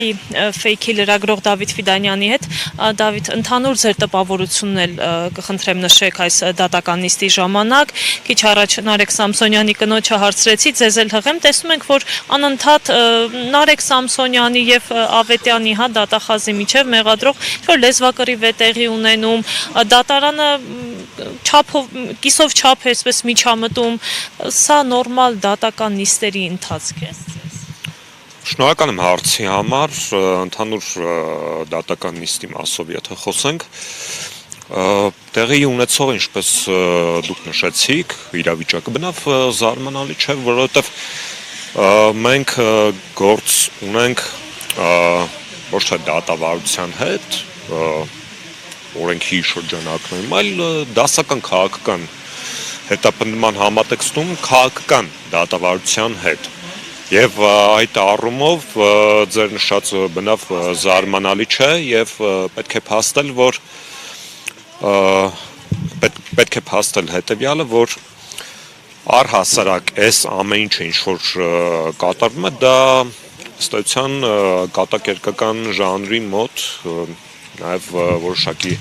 Ֆեյքի լրագրող Դավիթ Ֆիդանյանի հետ, Դավիթ, ընդհանուր ձեր տպավորությունն էլ կխնդրեմ նշեք այս դատական նիստի ժամանակ, քիչ առաջ Նարեկ Սամսոնյանի կնոջը հարցրեցի, ձեզ էլ հղեմ, տեսնում ենք, որ անընդհատ Նարեկ Սամսոնյանի եւ Ավետյանի դատախազի միջև մեղադրող որ լեզվակռիվ է տեղի ունենում, դատարանը կիսով չափ է, այսպես միջամտում, սա նորմալ դատական նիստերի ընթացք է։ Շնորհակալ եմ հարցի համար, ընդհանուր դատական նիստի մասով եթե խոսենք, տեղի ունեցող ինչպես դուք նշեցիք, իրավիճակը բնավ զարմանալի չէ, որովհետև մենք գործ ունենք ոչ թե դատավարության հետ, օրենքի շրջանակներում, այլ դասական քաղաքական հետապնդման համատեքստում քաղաքական դատավարության հետ։ Եվ այդ առումով ձեր նշածը բնավ զարմանալի չէ եւ պետք է փաստել, որ պետք է փաստել հետեւյալը, որ առհասարակ այս ամեն ինչը ինչ որ կատարվում է, դա ըստ էության կատակերգական ժանրի մոտ նաեւ որոշակի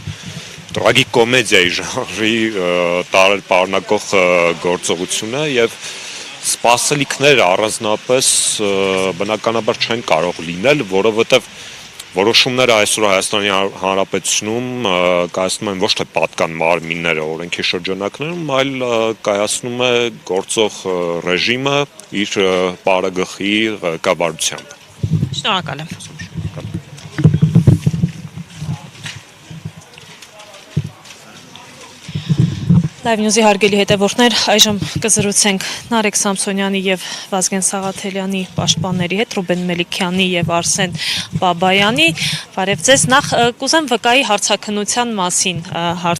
տրագիկոմեդիայի ժանրի տարեր պարունակող գործողություն է եւ սպասելիքներ առանձնապես բնականաբար չեն կարող լինել, որովհետև որոշումները այսօր Հայաստանի Հանրապետությունում կայացնում են ոչ թե պատկան մարմինները օրենքի շրջանակներում, այլ կայացնում է գործող ռեժիմը իր պարագլխի ղեկավարությամբ։ Շնորհակալ եմ։ Live News-ի հարգելի հետևորդներ, այժմ կզրուցենք Նարեկ Սամսոնյանի եւ Վազգեն Սաղաթելյանի պաշտպանների հետ, Ռուբեն Մելիքյանի եւ Արսեն Բաբայանի։ Բարև ձեզ, նախ կուզեմ վկայի հարցաքննության մասին